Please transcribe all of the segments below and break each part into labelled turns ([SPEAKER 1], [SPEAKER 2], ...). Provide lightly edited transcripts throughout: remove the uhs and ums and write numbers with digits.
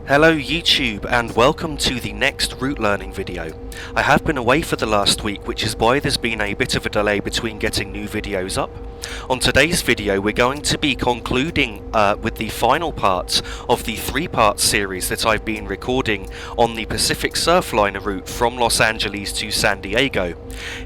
[SPEAKER 1] Hello YouTube and welcome to the next route learning video. I have been away for the last week, which is why there's been a bit of a delay between getting new videos up. On today's video we're going to be concluding with the final part of the 3-part series that I've been recording on the Pacific Surfliner route from Los Angeles to San Diego.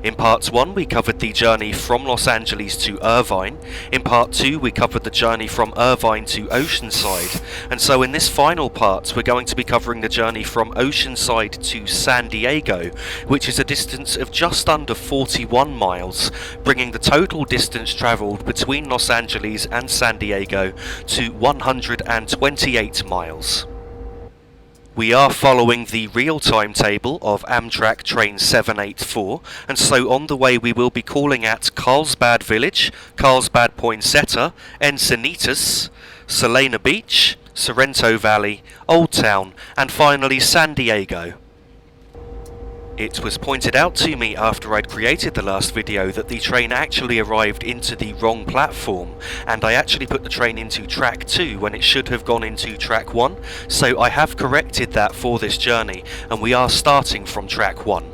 [SPEAKER 1] In part 1 we covered the journey from Los Angeles to Irvine. In part 2 we covered the journey from Irvine to Oceanside. And so in this final part we're going to be covering the journey from Oceanside to San Diego, which is a distance of just under 41 miles, bringing the total distance travelled between Los Angeles and San Diego to 128 miles. We are following the real timetable of Amtrak train 784, and so on the way we will be calling at Carlsbad Village, Carlsbad Poinsettia, Encinitas, Solana Beach, Sorrento Valley, Old Town, and finally San Diego. It was pointed out to me after I'd created the last video that the train actually arrived into the wrong platform, and I actually put the train into track 2 when it should have gone into track 1, so I have corrected that for this journey, and we are starting from track 1.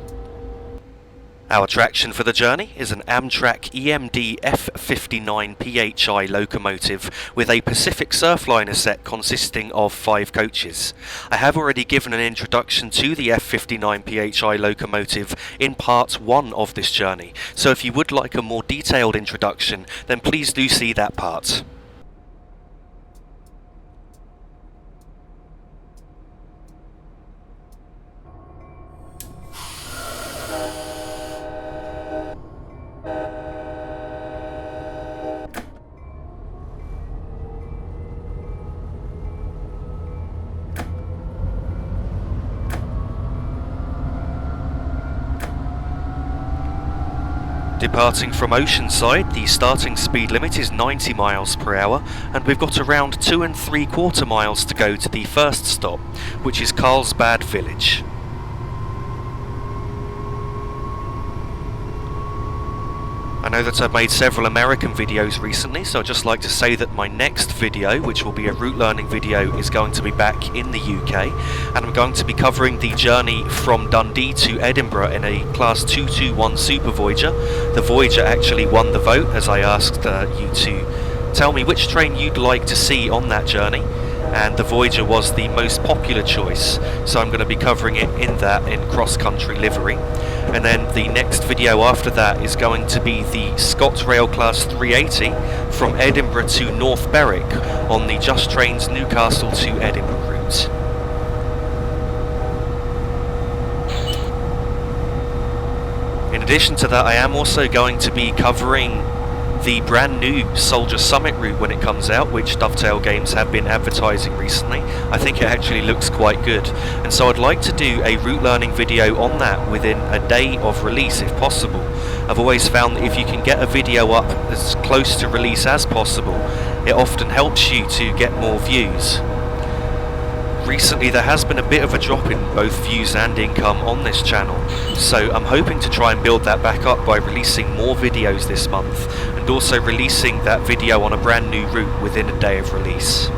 [SPEAKER 1] Our attraction for the journey is an Amtrak EMD F59PHI locomotive with a Pacific Surfliner set consisting of 5 coaches. I have already given an introduction to the F59PHI locomotive in part 1 of this journey, so if you would like a more detailed introduction, then please do see that part. Departing from Oceanside, the starting speed limit is 90 miles per hour, and we've got around 2 3/4 miles to go to the first stop, which is Carlsbad Village. I know that I've made several American videos recently, so I'd just like to say that my next video, which will be a route learning video, is going to be back in the UK, and I'm going to be covering the journey from Dundee to Edinburgh in a Class 221 Super Voyager. The Voyager actually won the vote, as I asked you to tell me which train you'd like to see on that journey, and the Voyager was the most popular choice, so I'm going to be covering it in cross-country livery. And then the next video after that is going to be the ScotRail Class 380 from Edinburgh to North Berwick on the Just Trains Newcastle to Edinburgh route. In addition to that, I am also going to be covering the brand new Soldier Summit route when it comes out, which Dovetail Games have been advertising recently. I think it actually looks quite good, and so I'd like to do a route learning video on that within a day of release if possible. I've always found that if you can get a video up as close to release as possible, it often helps you to get more views. Recently there has been a bit of a drop in both views and income on this channel, so I'm hoping to try and build that back up by releasing more videos this month, and also releasing that video on a brand new route within a day of release.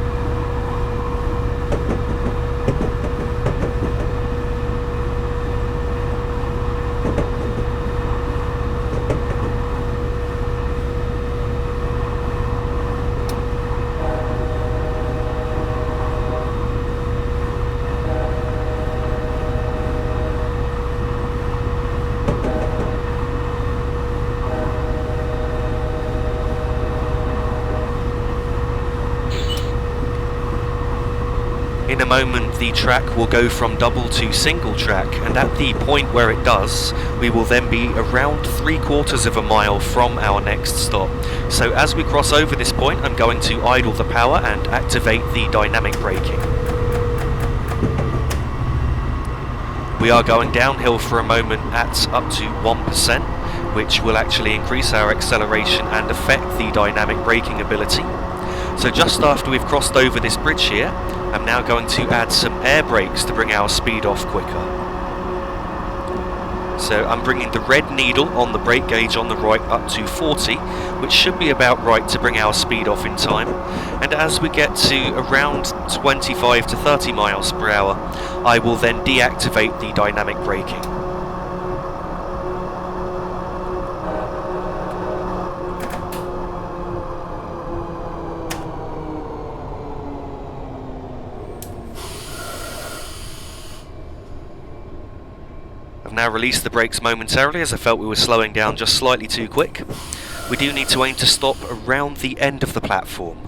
[SPEAKER 1] In a moment the track will go from double to single track, and at the point where it does, we will then be around 3/4 of a mile from our next stop. So as we cross over this point, I'm going to idle the power and activate the dynamic braking. We are going downhill for a moment at up to 1%, which will actually increase our acceleration and affect the dynamic braking ability. So just after we've crossed over this bridge here, I'm now going to add some air brakes to bring our speed off quicker. So I'm bringing the red needle on the brake gauge on the right up to 40, which should be about right to bring our speed off in time. And as we get to around 25 to 30 miles per hour, I will then deactivate the dynamic braking. I've now released the brakes momentarily as I felt we were slowing down just slightly too quick. We do need to aim to stop around the end of the platform.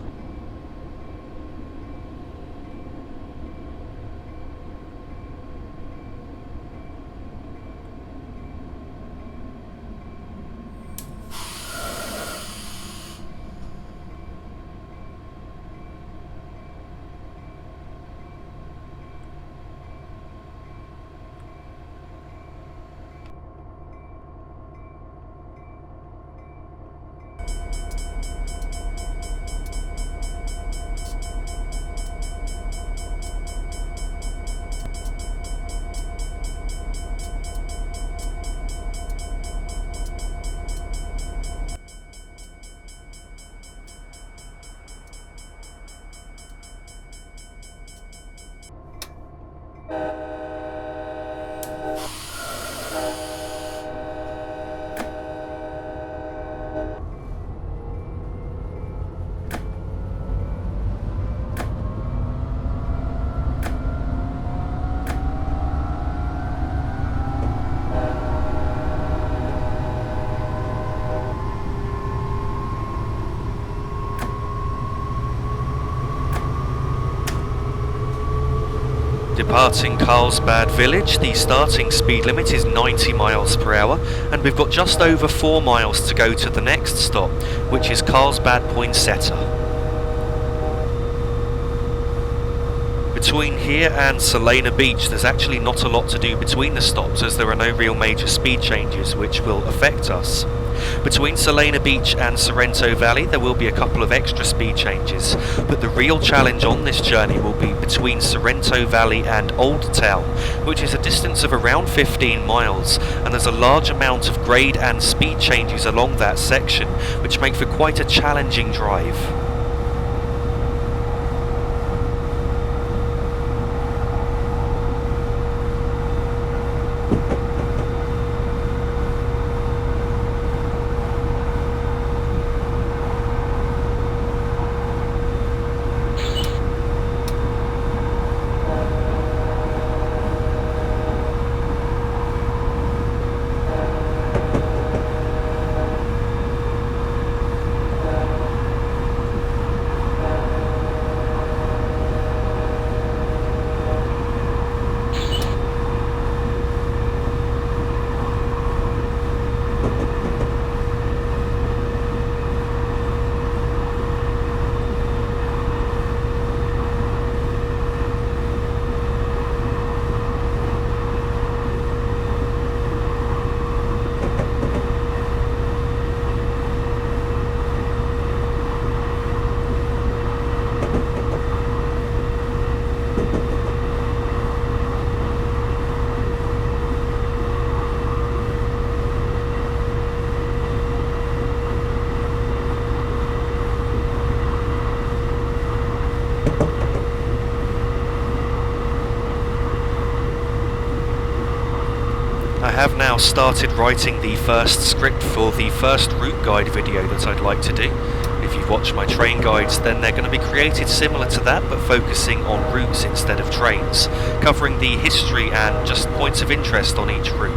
[SPEAKER 1] Departing Carlsbad Village, the starting speed limit is 90 miles per hour, and we've got just over 4 miles to go to the next stop, which is Carlsbad Poinsettia. Between here and Solana Beach, there's actually not a lot to do between the stops, as there are no real major speed changes which will affect us. Between Solana Beach and Sorrento Valley there will be a couple of extra speed changes, but the real challenge on this journey will be between Sorrento Valley and Old Town, which is a distance of around 15 miles, and there's a large amount of grade and speed changes along that section, which make for quite a challenging drive. I have now started writing the first script for the first route guide video that I'd like to do. If you've watched my train guides, then they're going to be created similar to that, but focusing on routes instead of trains, covering the history and just points of interest on each route.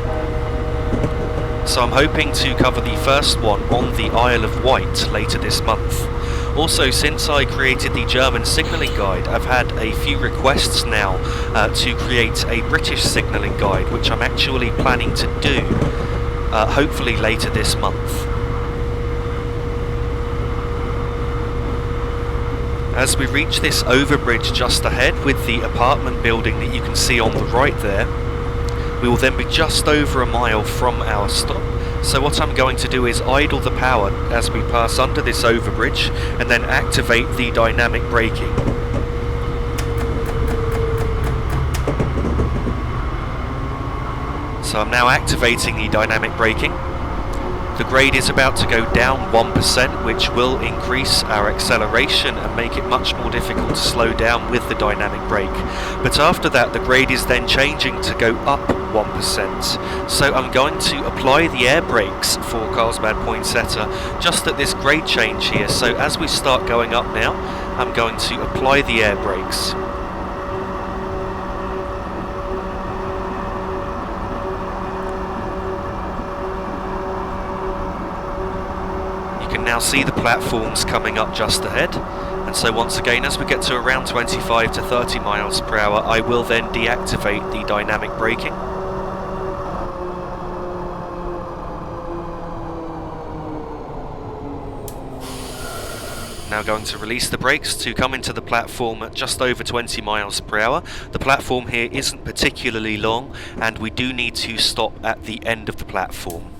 [SPEAKER 1] So I'm hoping to cover the first one on the Isle of Wight later this month. Also, since I created the German signalling guide, I've had a few requests now to create a British signalling guide, which I'm actually planning to do, hopefully later this month. As we reach this overbridge just ahead with the apartment building that you can see on the right there, we will then be just over a mile from our stop. So what I'm going to do is idle the power as we pass under this overbridge and then activate the dynamic braking. So I'm now activating the dynamic braking. The grade is about to go down 1%, which will increase our acceleration and make it much more difficult to slow down with the dynamic brake. But after that, the grade is then changing to go up 1%. So I'm going to apply the air brakes for Carlsbad Poinsettia just at this grade change here. So as we start going up now, I'm going to apply the air brakes. Now see the platforms coming up just ahead, and so once again as we get to around 25 to 30 miles per hour I will then deactivate the dynamic braking. Now going to release the brakes to come into the platform at just over 20 miles per hour. The platform here isn't particularly long and we do need to stop at the end of the platform.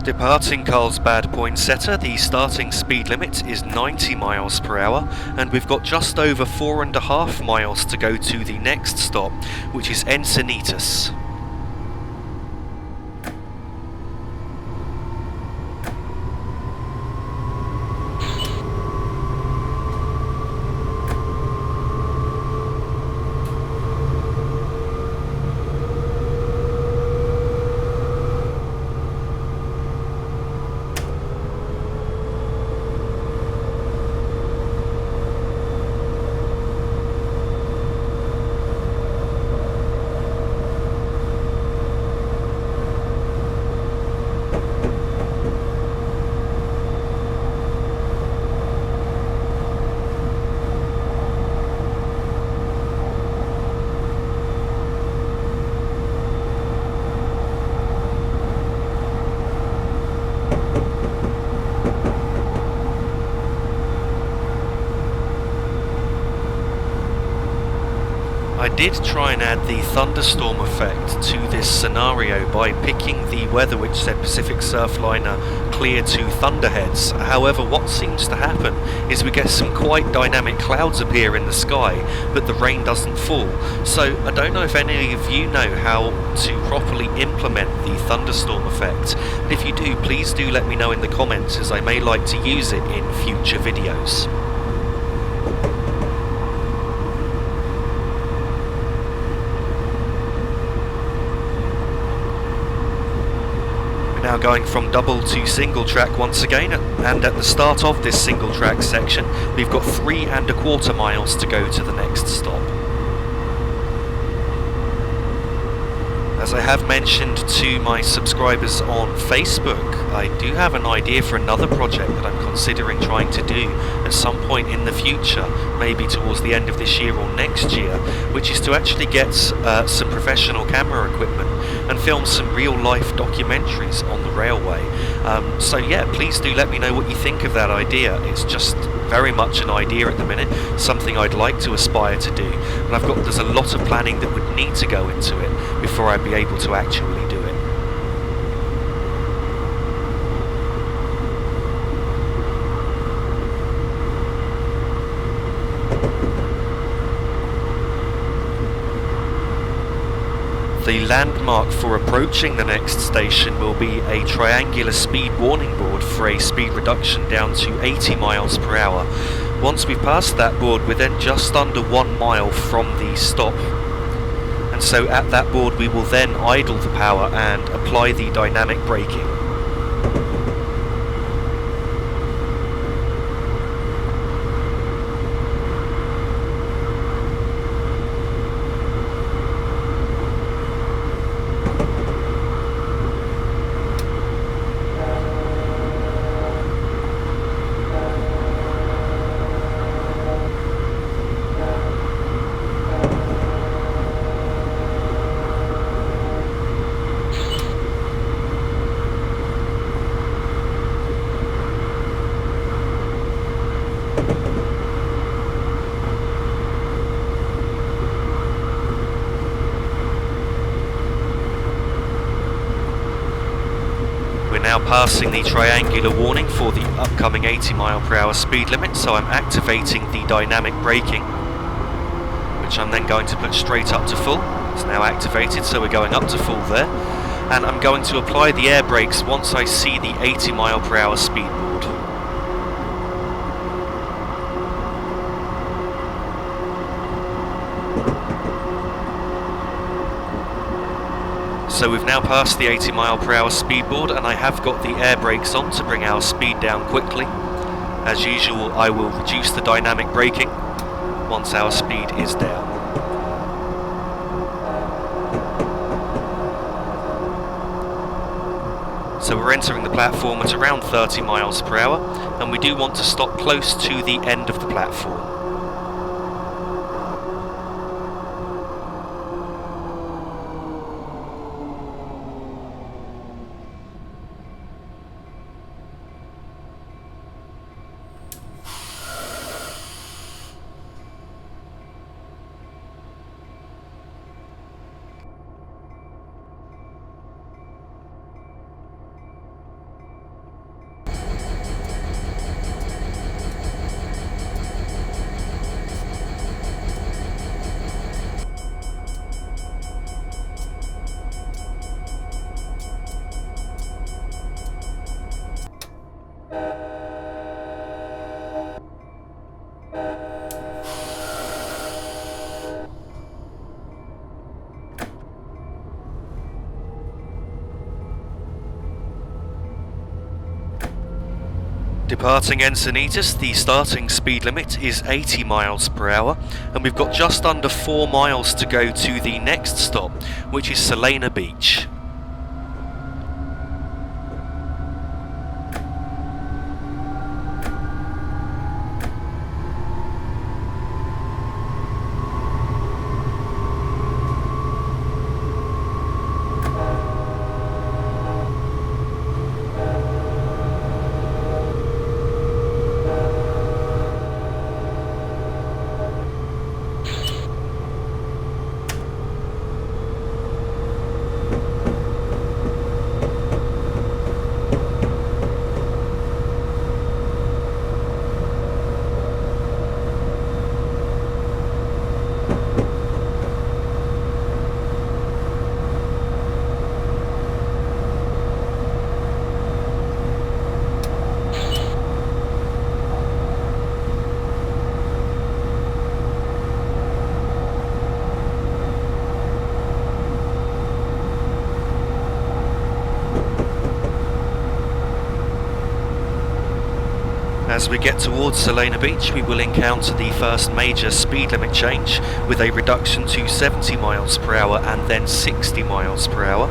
[SPEAKER 1] Departing Carlsbad Poinsettia, the starting speed limit is 90 miles per hour and we've got just over 4.5 miles to go to the next stop, which is Encinitas. I did try and add the thunderstorm effect to this scenario by picking the weather which said Pacific Surfliner clear to thunderheads. However, what seems to happen is we get some quite dynamic clouds appear in the sky, but the rain doesn't fall. So I don't know if any of you know how to properly implement the thunderstorm effect. But if you do, please do let me know in the comments, as I may like to use it in future videos. Now going from double to single track once again, and at the start of this single track section we've got 3.25 miles to go to the next stop. As I have mentioned to my subscribers on Facebook, I do have an idea for another project that I'm considering trying to do at some point in the future, maybe towards the end of this year or next year, which is to actually get some professional camera equipment and film some real-life documentaries on the railway. So yeah, please do let me know what you think of that idea. It's just very much an idea at the minute, something I'd like to aspire to do, and there's a lot of planning that would need to go into it before I'd be able to actually do it. The landmark for approaching the next station will be a triangular speed warning board for a speed reduction down to 80 miles per hour. Once we've passed that board, we're then just under 1 mile from the stop. And so at that board we will then idle the power and apply the dynamic braking. Now passing the triangular warning for the upcoming 80 mile per hour speed limit, so I'm activating the dynamic braking, which I'm then going to put straight up to full. It's now activated, so we're going up to full there, and I'm going to apply the air brakes once I see the 80 mile per hour speed board. So we've now passed the 80 mile per hour speed board, and I have got the air brakes on to bring our speed down quickly. As usual, I will reduce the dynamic braking once our speed is down. So we're entering the platform at around 30 miles per hour, and we do want to stop close to the end of the platform. Departing Encinitas, the starting speed limit is 80 miles per hour, and we've got just under 4 miles to go to the next stop, which is Solana Beach. As we get towards Solana Beach, we will encounter the first major speed limit change with a reduction to 70 miles per hour and then 60 miles per hour.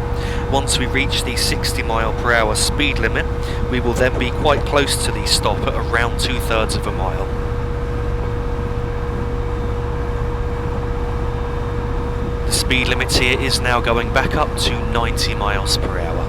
[SPEAKER 1] Once we reach the 60 mile per hour speed limit, we will then be quite close to the stop at around 2/3 of a mile. The speed limit here is now going back up to 90 miles per hour.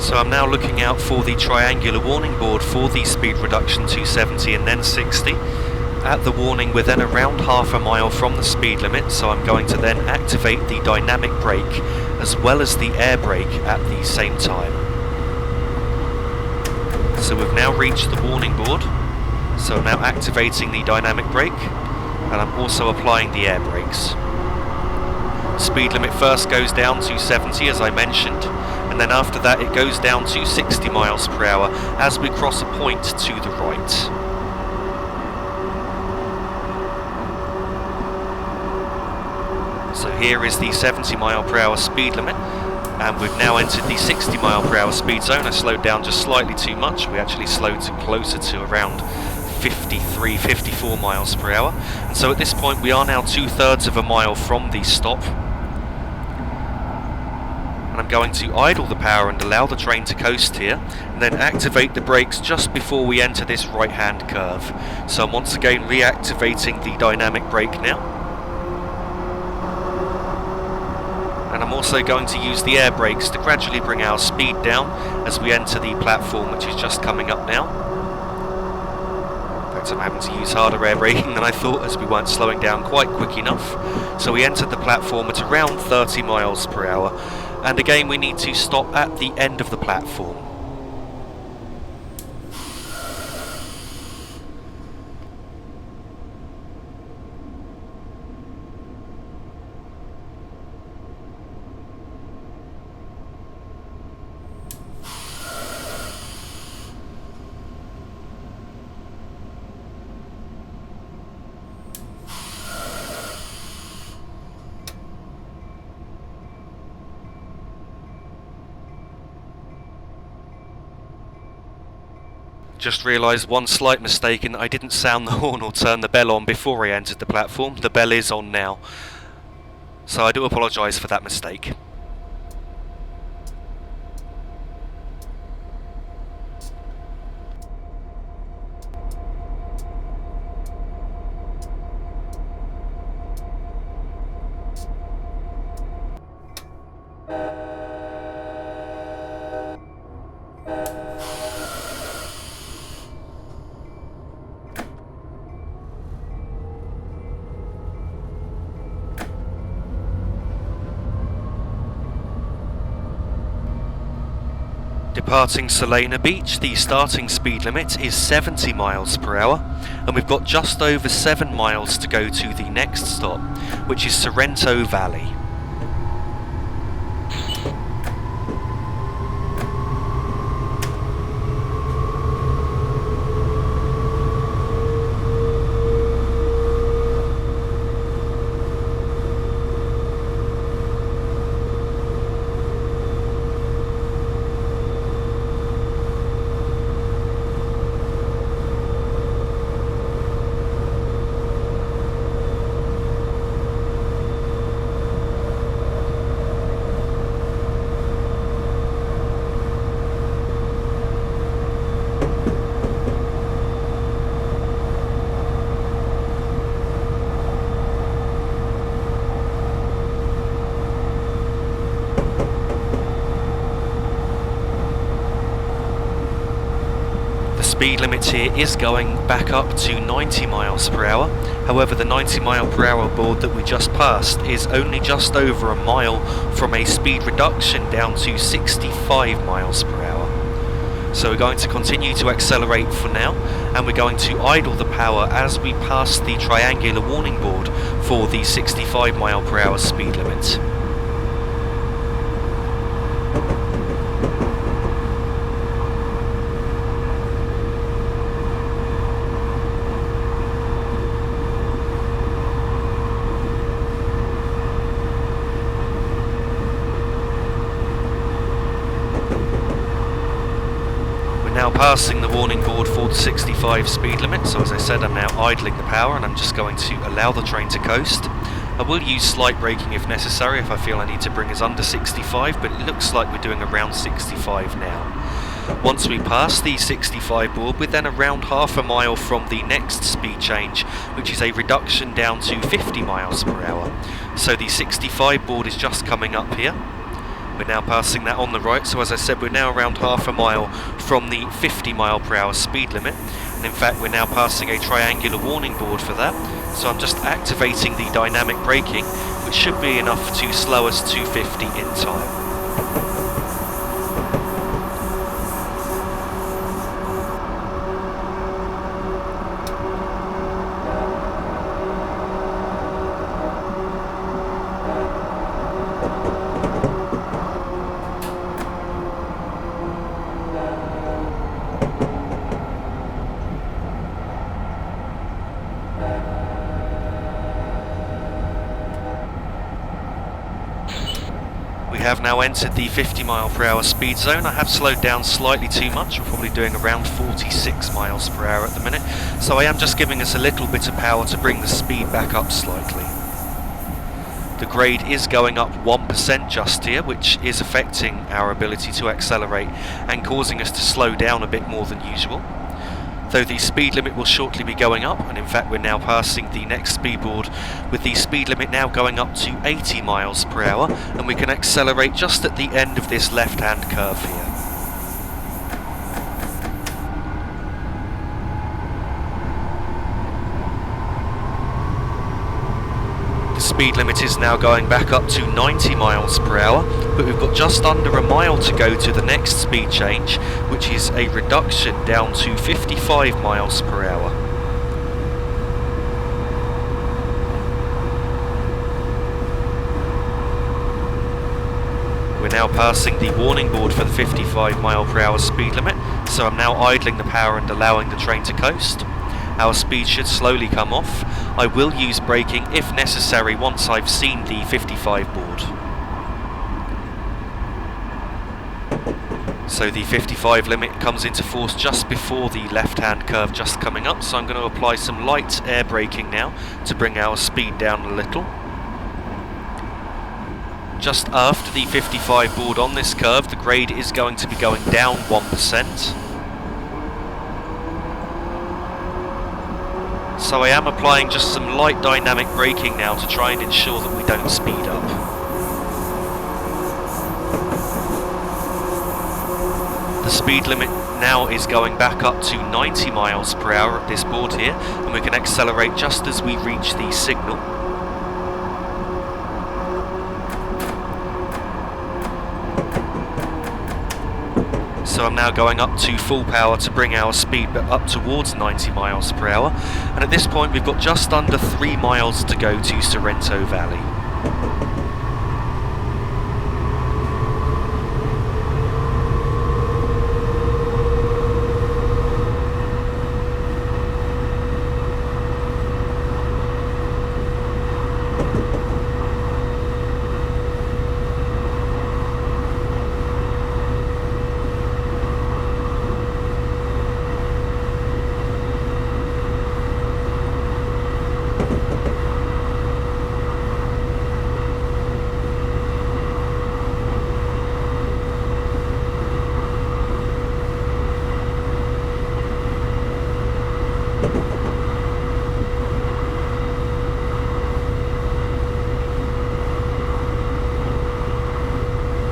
[SPEAKER 1] So I'm now looking out for the triangular warning board for the speed reduction to 70 and then 60. At the warning, we're then around half a mile from the speed limit, so I'm going to then activate the dynamic brake as well as the air brake at the same time. So we've now reached the warning board, so I'm now activating the dynamic brake, and I'm also applying the air brakes. Speed limit first goes down to 70 as I mentioned, and then after that it goes down to 60 miles per hour as we cross a point to the right. So here is the 70 mile per hour speed limit, and we've now entered the 60 mile per hour speed zone. I slowed down just slightly too much. We actually slowed to closer to around 53, 54 miles per hour. And so at this point we are now 2/3 of a mile from the stop. And I'm going to idle the power and allow the train to coast here, and then activate the brakes just before we enter this right hand curve. So I'm once again reactivating the dynamic brake now. And I'm also going to use the air brakes to gradually bring our speed down as we enter the platform, which is just coming up now. In fact, I'm having to use harder air braking than I thought as we weren't slowing down quite quick enough. So we entered the platform at around 30 miles per hour. And again, we need to stop at the end of the platform. Just realised one slight mistake in that I didn't sound the horn or turn the bell on before I entered the platform. The bell is on now, so I do apologise for that mistake. Departing Solana Beach, the starting speed limit is 70 miles per hour, and we've got just over 7 miles to go to the next stop, which is Sorrento Valley. Speed limit here is going back up to 90 miles per hour. However, the 90 mile per hour board that we just passed is only just over a mile from a speed reduction down to 65 miles per hour. So we're going to continue to accelerate for now, and we're going to idle the power as we pass the triangular warning board for the 65 mile per hour speed limit. Now passing the warning board for the 65 speed limit, so as I said, I'm now idling the power and I'm just going to allow the train to coast. I will use slight braking if necessary if I feel I need to bring us under 65, but it looks like we're doing around 65 now. Once we pass the 65 board, we're then around half a mile from the next speed change, which is a reduction down to 50 miles per hour. So the 65 board is just coming up here. We're now passing that on the right, so as I said, we're now around half a mile from the 50 mile per hour speed limit. And in fact, we're now passing a triangular warning board for that. So I'm just activating the dynamic braking, which should be enough to slow us to 50 in time. We have now entered the 50 mile per hour speed zone. I have slowed down slightly too much. We're probably doing around 46 miles per hour at the minute. So I am just giving us a little bit of power to bring the speed back up slightly. The grade is going up 1% just here, which is affecting our ability to accelerate and causing us to slow down a bit more than usual. Though the speed limit will shortly be going up, and in fact we're now passing the next speed board with the speed limit now going up to 80 miles per hour, and we can accelerate just at the end of this left-hand curve here. The speed limit is now going back up to 90 miles per hour, but we've got just under a mile to go to the next speed change, which is a reduction down to 55 miles per hour. We're now passing the warning board for the 55 mile per hour speed limit, so I'm now idling the power and allowing the train to coast. Our speed should slowly come off. I will use braking if necessary once I've seen the 55 board. So the 55 limit comes into force just before the left-hand curve just coming up, so I'm going to apply some light air braking now to bring our speed down a little. Just after the 55 board on this curve, the grade is going to be going down 1%. So I am applying just some light dynamic braking now to try and ensure that we don't speed up. The speed limit now is going back up to 90 miles per hour at this board here, and we can accelerate just as we reach the signal. So I'm now going up to full power to bring our speed up towards 90 miles per hour, and at this point we've got just under 3 miles to go to Sorrento Valley.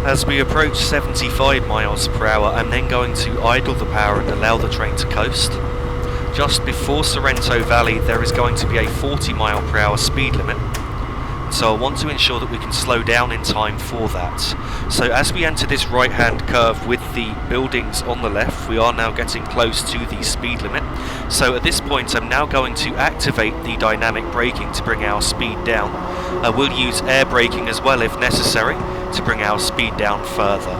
[SPEAKER 1] As we approach 75 miles per hour, I'm then going to idle the power and allow the train to coast. Just before Sorrento Valley there is going to be a 40 mile per hour speed limit, so I want to ensure that we can slow down in time for that. So as we enter this right hand curve with the buildings on the left, we are now getting close to the speed limit. So at this point I'm now going to activate the dynamic braking to bring our speed down. I will use air braking as well if necessary to bring our speed down further.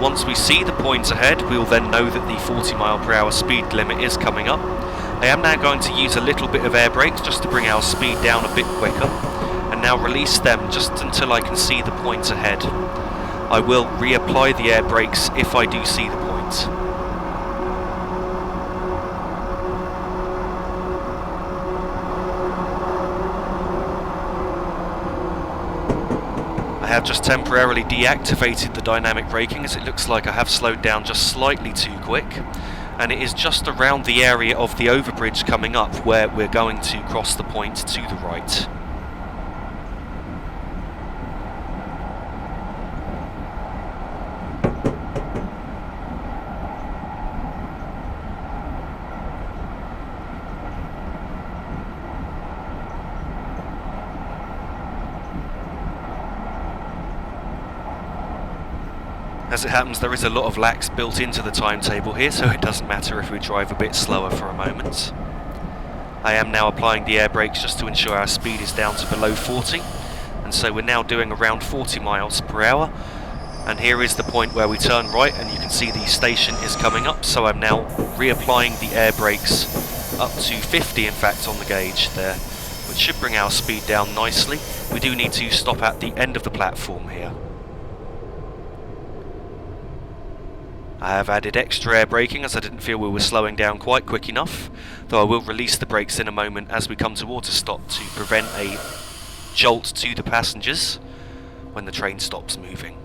[SPEAKER 1] Once we see the point ahead, we'll then know that the 40 mile per hour speed limit is coming up. I am now going to use a little bit of air brakes just to bring our speed down a bit quicker, and now release them just until I can see the point ahead. I will reapply the air brakes if I do see the point. I have just temporarily deactivated the dynamic braking as it looks like I have slowed down just slightly too quick, and it is just around the area of the overbridge coming up where we're going to cross the point to the right. As it happens, there is a lot of lax built into the timetable here, so it doesn't matter if we drive a bit slower for a moment. I am now applying the air brakes just to ensure our speed is down to below 40, and so we're now doing around 40 miles per hour. And here is the point where we turn right, and you can see the station is coming up, so I'm now reapplying the air brakes up to 50 in fact on the gauge there, which should bring our speed down nicely. We do need to stop at the end of the platform here. I have added extra air braking as I didn't feel we were slowing down quite quick enough, though I will release the brakes in a moment as we come towards a stop to prevent a jolt to the passengers when the train stops moving.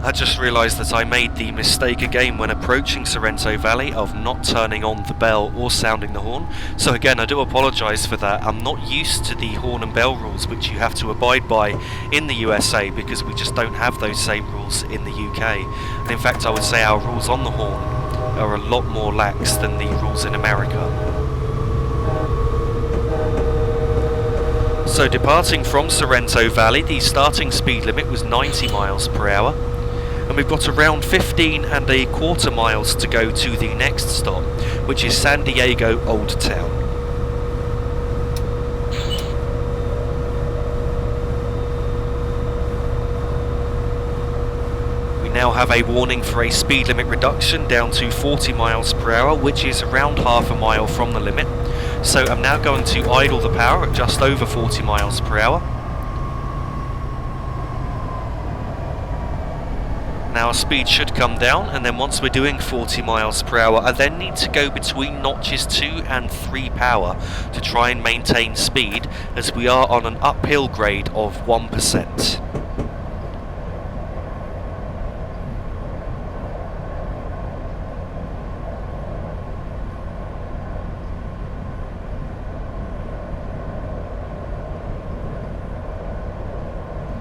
[SPEAKER 1] I just realised that I made the mistake again when approaching Sorrento Valley of not turning on the bell or sounding the horn. So again, I do apologise for that. I'm not used to the horn and bell rules which you have to abide by in the USA, because we just don't have those same rules in the UK. And in fact, I would say our rules on the horn are a lot more lax than the rules in America. So departing from Sorrento Valley, the starting speed limit was 90 miles per hour. And we've got around 15¼ miles to go to the next stop, which is San Diego Old Town. We now have a warning for a speed limit reduction down to 40 miles per hour, which is around half a mile from the limit. So I'm now going to idle the power at just over 40 miles per hour. Now our speed should come down, and then once we're doing 40 miles per hour, I then need to go between notches 2 and 3 power to try and maintain speed, as we are on an uphill grade of 1%.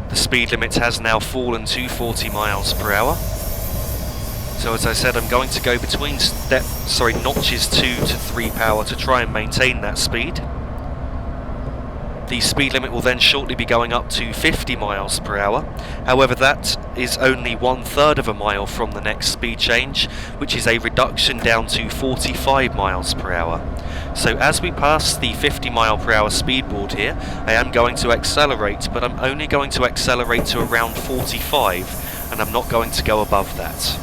[SPEAKER 1] The speed limit has now fallen to 40 miles per hour. So as I said, I'm going to go between notches 2 to 3 power to try and maintain that speed. The speed limit will then shortly be going up to 50 miles per hour. However, that is only 1/3 of a mile from the next speed change, which is a reduction down to 45 miles per hour. So as we pass the 50 mile per hour speed board here, I am going to accelerate, but I'm only going to accelerate to around 45, and I'm not going to go above that.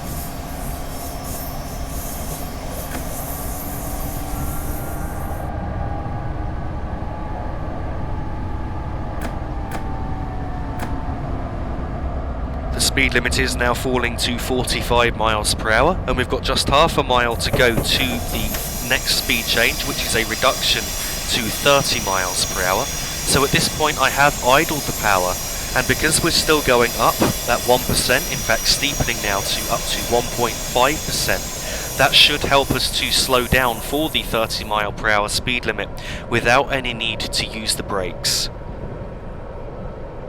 [SPEAKER 1] The speed limit is now falling to 45 miles per hour, and we've got just half a mile to go to the next speed change, which is a reduction to 30 miles per hour. So at this point I have idled the power, and because we're still going up that 1%, in fact steepening now to up to 1.5%, that should help us to slow down for the 30 mile per hour speed limit without any need to use the brakes.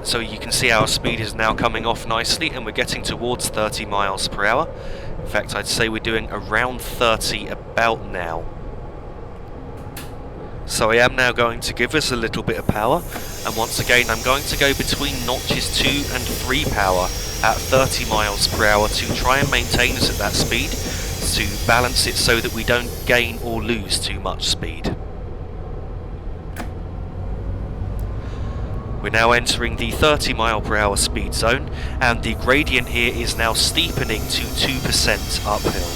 [SPEAKER 1] So you can see our speed is now coming off nicely, and we're getting towards 30 miles per hour. In fact, I'd say we're doing around 30 about now. So I am now going to give us a little bit of power, and once again I'm going to go between notches 2 and 3 power at 30 miles per hour to try and maintain us at that speed, to balance it so that we don't gain or lose too much speed. We're now entering the 30 mile per hour speed zone, and the gradient here is now steepening to 2% uphill.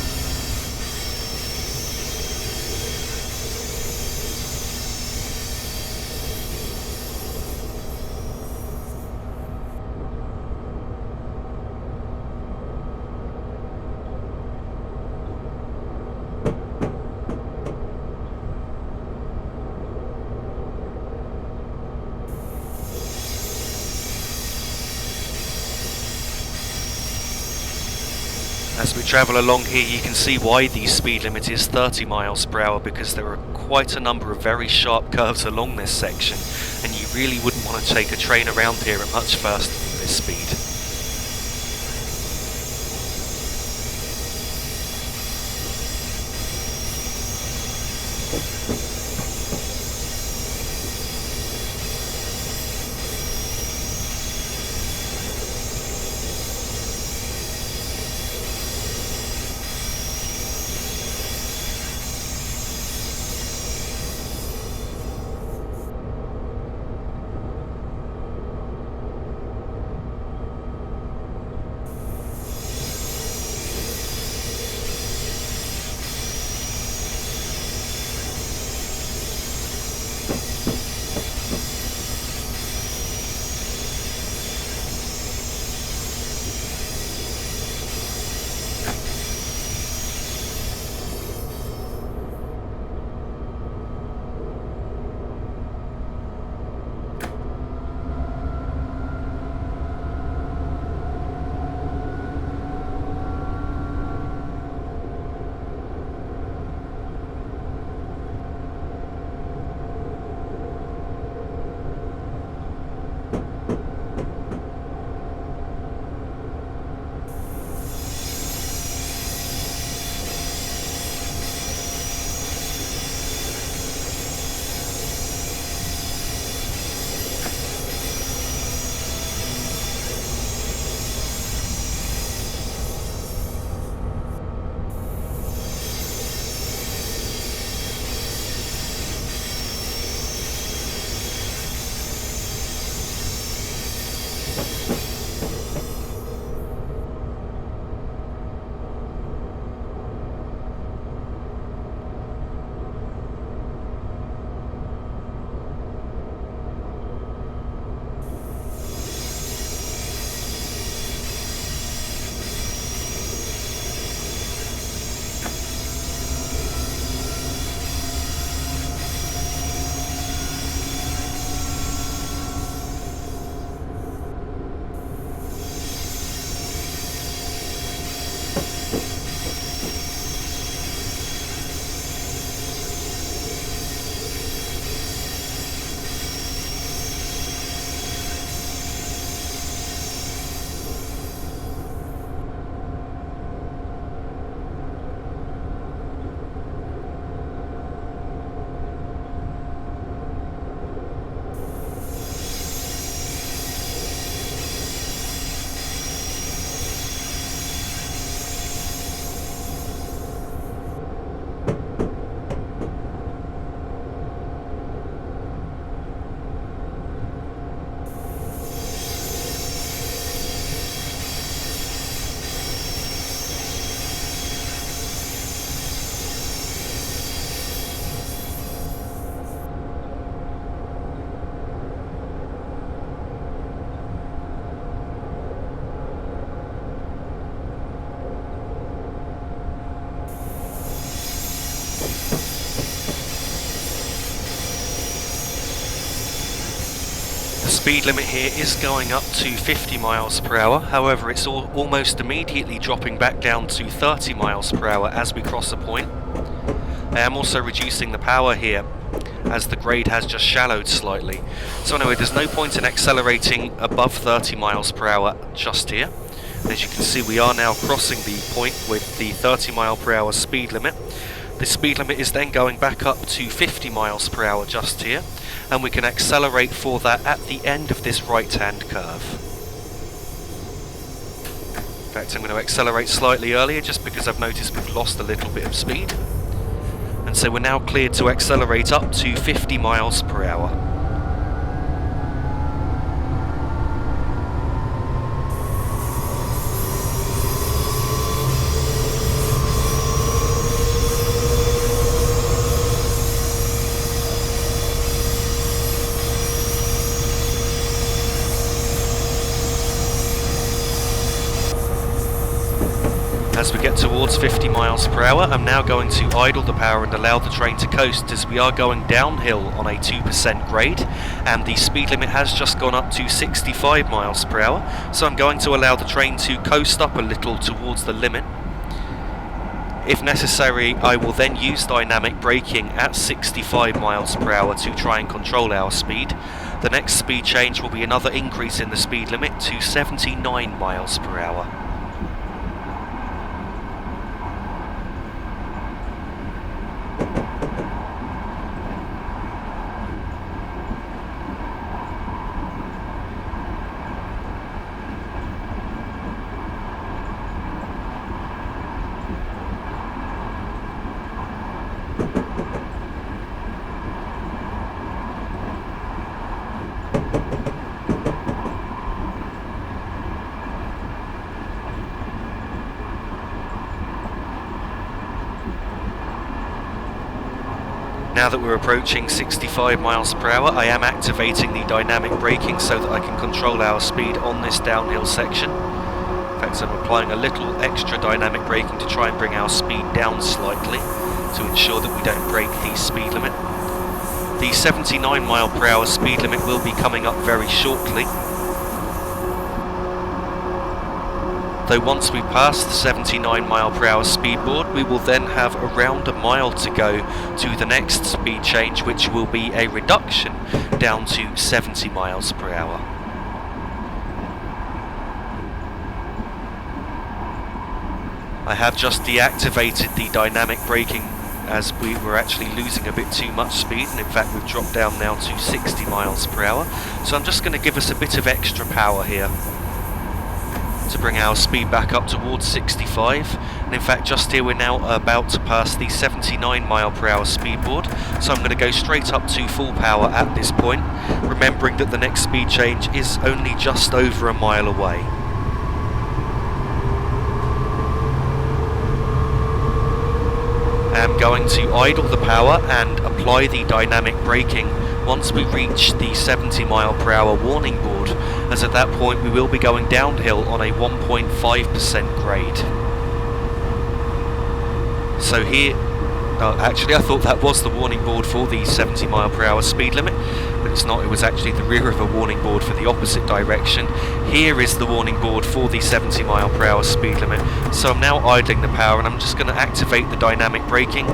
[SPEAKER 1] As we travel along here, you can see why the speed limit is 30 miles per hour, because there are quite a number of very sharp curves along this section, and you really wouldn't want to take a train around here at much faster than this speed. The speed limit here is going up to 50 miles per hour, however it's almost immediately dropping back down to 30 miles per hour as we cross a point. I am also reducing the power here as the grade has just shallowed slightly. So anyway, there's no point in accelerating above 30 miles per hour just here. As you can see, we are now crossing the point with the 30 mile per hour speed limit. The speed limit is then going back up to 50 miles per hour just here, and we can accelerate for that at the end of this right-hand curve. In fact, I'm going to accelerate slightly earlier just because I've noticed we've lost a little bit of speed. And so we're now cleared to accelerate up to 50 miles per hour. As we get towards 50 miles per hour, I'm now going to idle the power and allow the train to coast, as we are going downhill on a 2% grade, and the speed limit has just gone up to 65 miles per hour, so I'm going to allow the train to coast up a little towards the limit. If necessary, I will then use dynamic braking at 65 miles per hour to try and control our speed. The next speed change will be another increase in the speed limit to 79 miles per hour. Now that we're approaching 65 miles per hour, I am activating the dynamic braking so that I can control our speed on this downhill section. In fact, I'm applying a little extra dynamic braking to try and bring our speed down slightly to ensure that we don't break the speed limit. The 79 mile per hour speed limit will be coming up very shortly. Though once we pass the 79 mile per hour speed board, we will then have around a mile to go to the next speed change, which will be a reduction down to 70 miles per hour. I have just deactivated the dynamic braking as we were actually losing a bit too much speed, and in fact we've dropped down now to 60 miles per hour. So I'm just going to give us a bit of extra power here to bring our speed back up towards 65, and in fact just here we're now about to pass the 79 mile per hour speed board, so I'm going to go straight up to full power at this point, remembering that the next speed change is only just over a mile away. I'm going to idle the power and apply the dynamic braking once we reach the 70 mile per hour warning board, as at that point we will be going downhill on a 1.5% grade. So here, actually I thought that was the warning board for the 70 mile per hour speed limit, but it's not. It was actually the rear of a warning board for the opposite direction. Here is the warning board for the 70 mile per hour speed limit. So I'm now idling the power, and I'm just going to activate the dynamic braking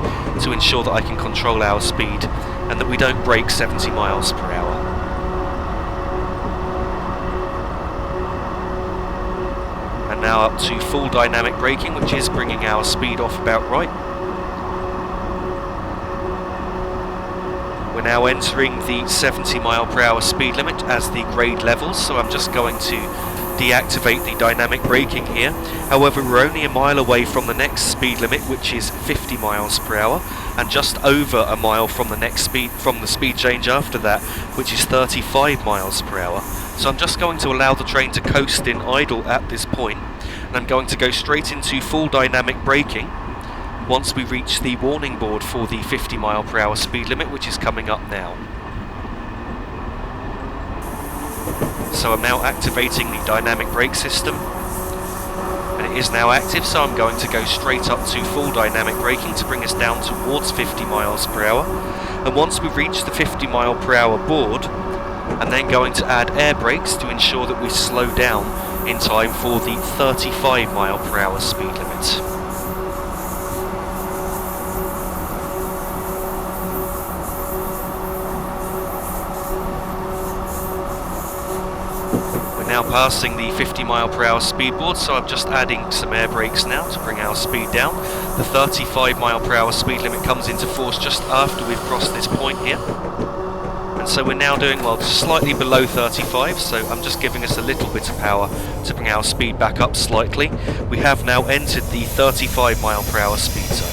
[SPEAKER 1] to ensure that I can control our speed and that we don't break 70 miles per hour. And now up to full dynamic braking, which is bringing our speed off about right. We're now entering the 70 mile per hour speed limit as the grade levels, so I'm just going to deactivate the dynamic braking here. However, we're only a mile away from the next speed limit, which is 50 miles per hour, and just over a mile from the speed change after that, which is 35 miles per hour. So I'm just going to allow the train to coast in idle at this point, and I'm going to go straight into full dynamic braking once we reach the warning board for the 50 mile per hour speed limit, which is coming up now. So I'm now activating the dynamic brake system, and it is now active, so I'm going to go straight up to full dynamic braking to bring us down towards 50 miles per hour. And once we reach the 50 mile per hour board, I'm then going to add air brakes to ensure that we slow down in time for the 35 mile per hour speed limit. Now passing the 50 mile per hour speed board, so I'm just adding some air brakes now to bring our speed down. The 35 mile per hour speed limit comes into force just after we've crossed this point here, and so we're now doing, well, just slightly below 35, so I'm just giving us a little bit of power to bring our speed back up slightly. We have now entered the 35 mile per hour speed zone.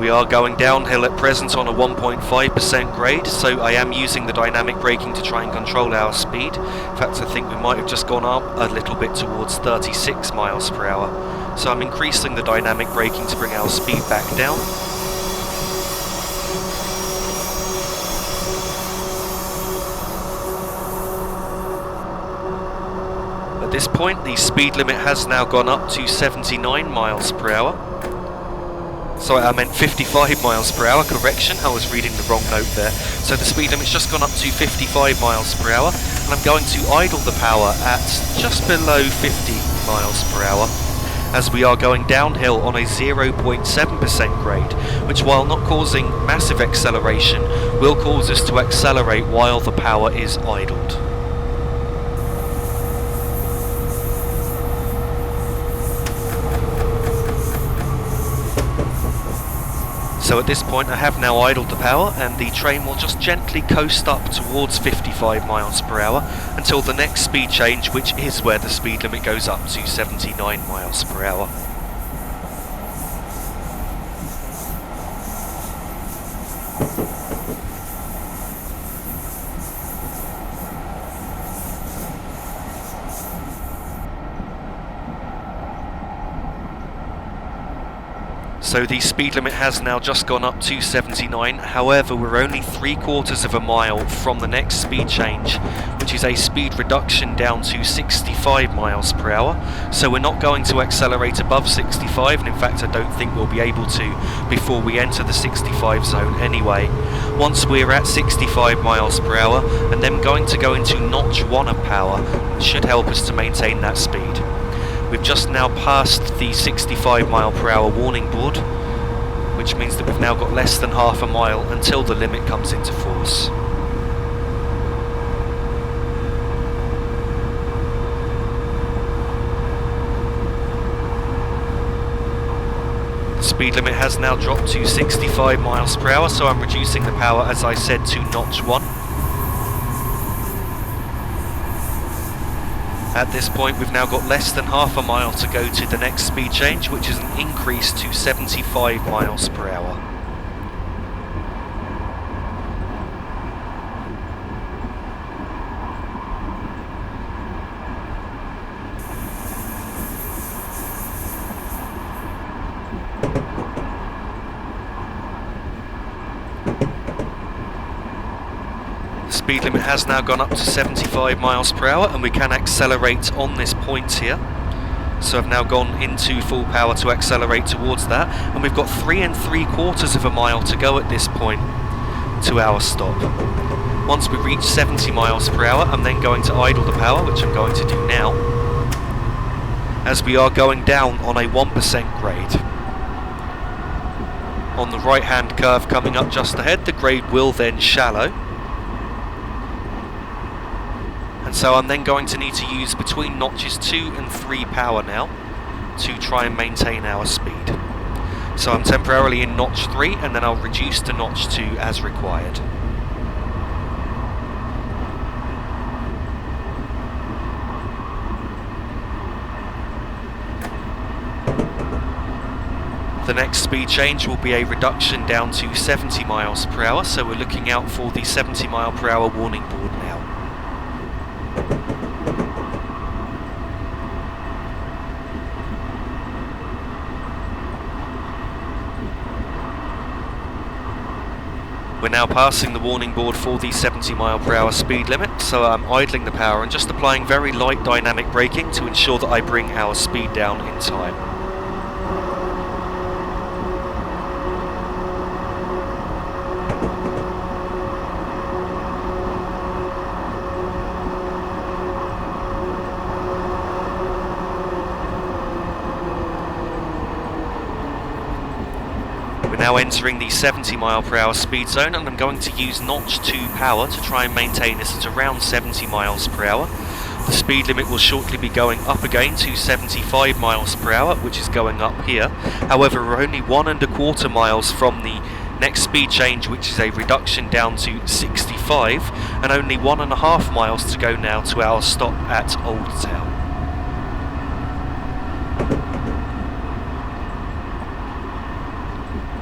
[SPEAKER 1] We are going downhill at present on a 1.5% grade, so I am using the dynamic braking to try and control our speed. In fact, I think we might have just gone up a little bit towards 36 miles per hour. So I'm increasing the dynamic braking to bring our speed back down. At this point, the speed limit has now gone up to 79 miles per hour. Sorry, I meant 55 miles per hour, correction, I was reading the wrong note there. So the speed limit's just gone up to 55 miles per hour, and I'm going to idle the power at just below 50 miles per hour, as we are going downhill on a 0.7% grade, which, while not causing massive acceleration, will cause us to accelerate while the power is idled. So at this point I have now idled the power, and the train will just gently coast up towards 55 miles per hour until the next speed change, which is where the speed limit goes up to 79 miles per hour. So the speed limit has now just gone up to 79, however we're only 3/4 of a mile from the next speed change, which is a speed reduction down to 65 miles per hour. So we're not going to accelerate above 65, and in fact I don't think we'll be able to before we enter the 65 zone anyway. Once we're at 65 miles per hour, and then going to go into notch 1 of power, should help us to maintain that speed. We've just now passed the 65 mile per hour warning board, which means that we've now got less than half a mile until the limit comes into force. The speed limit has now dropped to 65 miles per hour, so I'm reducing the power, as I said, to notch 1. At this point we've now got less than half a mile to go to the next speed change, which is an increase to 75 miles per hour. Speed limit has now gone up to 75 miles per hour, and we can accelerate on this point here. So I've now gone into full power to accelerate towards that, and we've got 3 3/4 of a mile to go at this point to our stop. Once we reach 70 miles per hour, I'm then going to idle the power, which I'm going to do now, as we are going down on a 1% grade. On the right hand curve coming up just ahead, the grade will then shallow. And so I'm then going to need to use between notches 2 and 3 power now to try and maintain our speed. So I'm temporarily in notch 3, and then I'll reduce to notch 2 as required. The next speed change will be a reduction down to 70 miles per hour, so we're looking out for the 70 mile per hour warning board now. We're now passing the warning board for the 70 mile per hour speed limit, so I'm idling the power and just applying very light dynamic braking to ensure that I bring our speed down in time. Now entering the 70 mile per hour speed zone, and I'm going to use notch 2 power to try and maintain this at around 70 miles per hour. The speed limit will shortly be going up again to 75 miles per hour, which is going up here. However, we're only 1 1/4 miles from the next speed change, which is a reduction down to 65, and only 1.5 miles to go now to our stop at Old Town.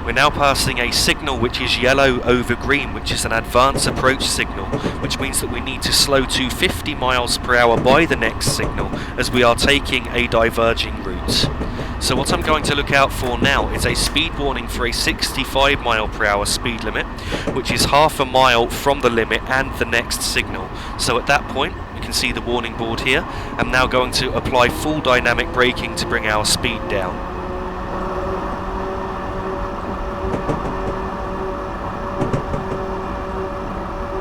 [SPEAKER 1] We're now passing a signal which is yellow over green, which is an advance approach signal, which means that we need to slow to 50 miles per hour by the next signal, as we are taking a diverging route. So what I'm going to look out for now is a speed warning for a 65 mile per hour speed limit, which is half a mile from the limit and the next signal. So at that point, you can see the warning board here. I'm now going to apply full dynamic braking to bring our speed down.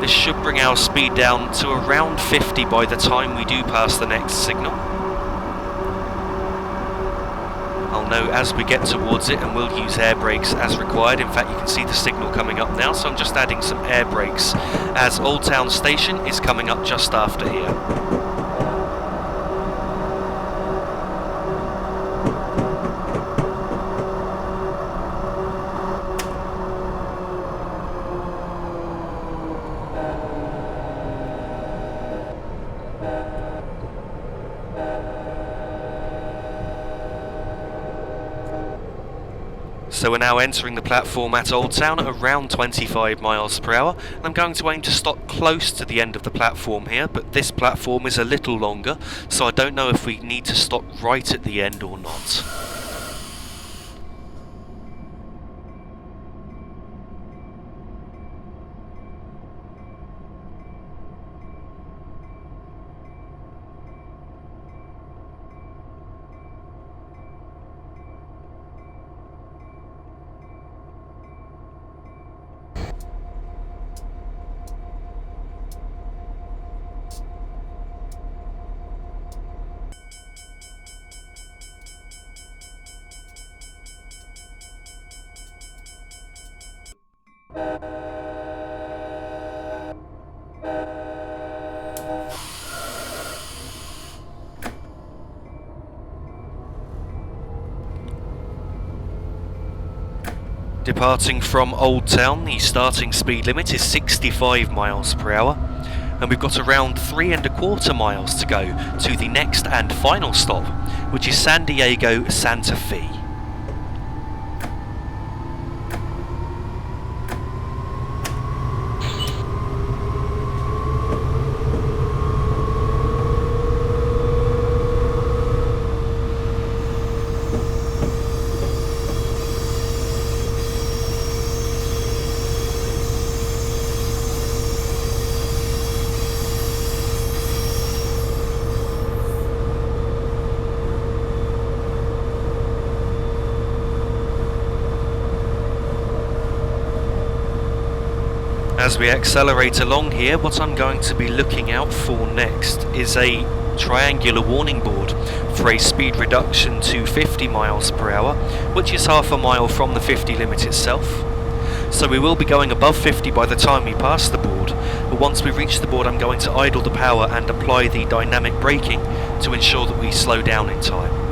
[SPEAKER 1] This should bring our speed down to around 50 by the time we do pass the next signal. I'll know as we get towards it, and we'll use air brakes as required. In fact, you can see the signal coming up now, so I'm just adding some air brakes as Old Town Station is coming up just after here. So we're now entering the platform at Old Town at around 25 miles per hour. And I'm going to aim to stop close to the end of the platform here, but this platform is a little longer, so I don't know if we need to stop right at the end or not. Departing from Old Town, the starting speed limit is 65 miles per hour, and we've got around 3¼ miles to go to the next and final stop, which is San Diego Santa Fe. As we accelerate along here, what I'm going to be looking out for next is a triangular warning board for a speed reduction to 50 miles per hour, which is ½ a mile from the 50 limit itself. So we will be going above 50 by the time we pass the board, but once we reach the board I'm going to idle the power and apply the dynamic braking to ensure that we slow down in time.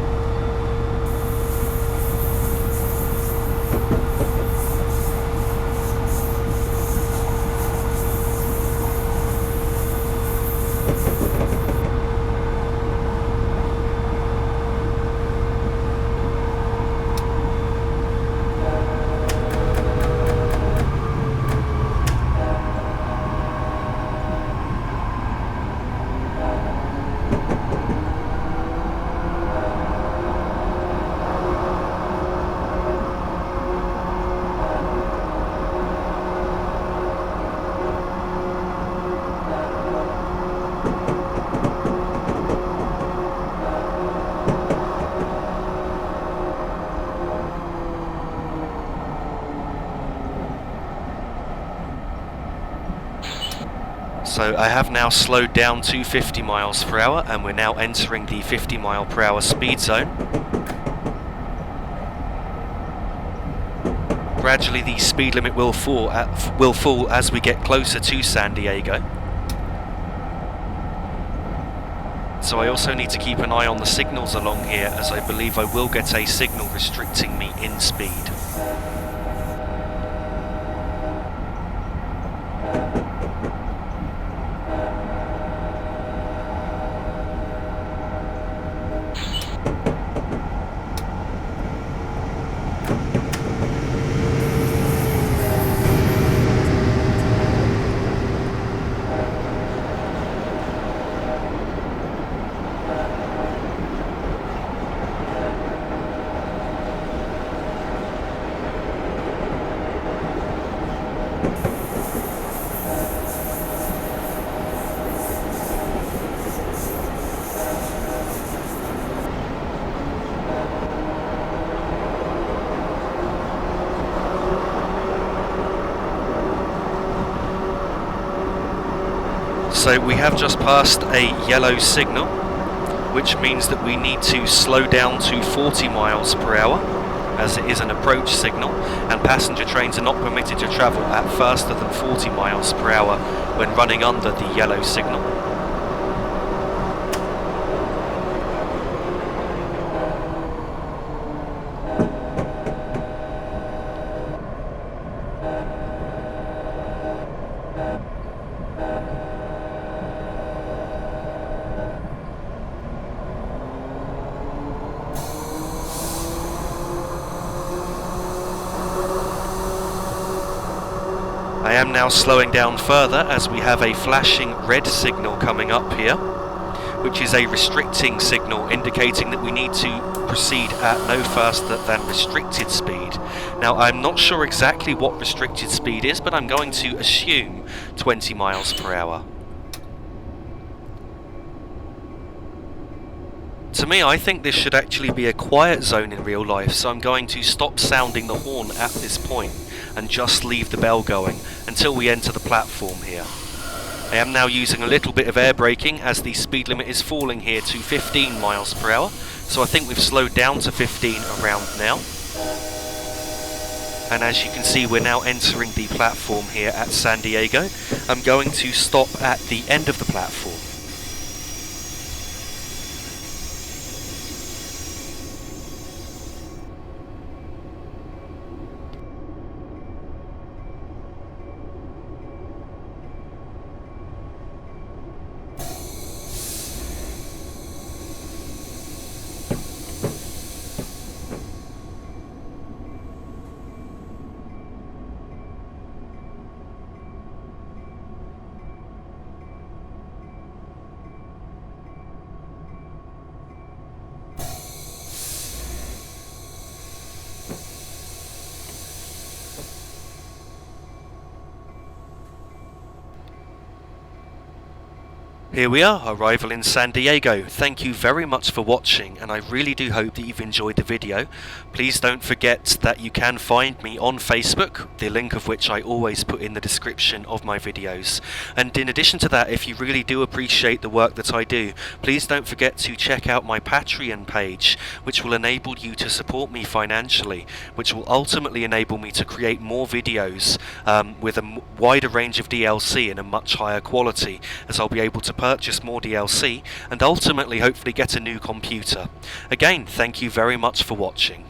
[SPEAKER 1] So I have now slowed down to 50 miles per hour and we're now entering the 50 mile per hour speed zone. Gradually the speed limit will fall as we get closer to San Diego. So I also need to keep an eye on the signals along here, as I believe I will get a signal restricting me in speed. So we have just passed a yellow signal, which means that we need to slow down to 40 miles per hour, as it is an approach signal, and passenger trains are not permitted to travel at faster than 40 miles per hour when running under the yellow signal. I am now slowing down further as we have a flashing red signal coming up here, which is a restricting signal indicating that we need to proceed at no faster than restricted speed. Now, I'm not sure exactly what restricted speed is, but I'm going to assume 20 miles per hour. To me, I think this should actually be a quiet zone in real life, so I'm going to stop sounding the horn at this point and just leave the bell going until we enter the platform here. I am now using a little bit of air braking as the speed limit is falling here to 15 miles per hour, so I think we've slowed down to 15 around now. And as you can see, we're now entering the platform here at San Diego. I'm going to stop at the end of the platform. Here we are, arrival in San Diego. Thank you very much for watching, and I really do hope that you've enjoyed the video. Please don't forget that you can find me on Facebook, the link of which I always put in the description of my videos. And in addition to that, if you really do appreciate the work that I do, please don't forget to check out my Patreon page, which will enable you to support me financially, which will ultimately enable me to create more videos with a wider range of DLC in a much higher quality, as I'll be able to purchase more DLC and ultimately hopefully get a new computer. Again, thank you very much for watching.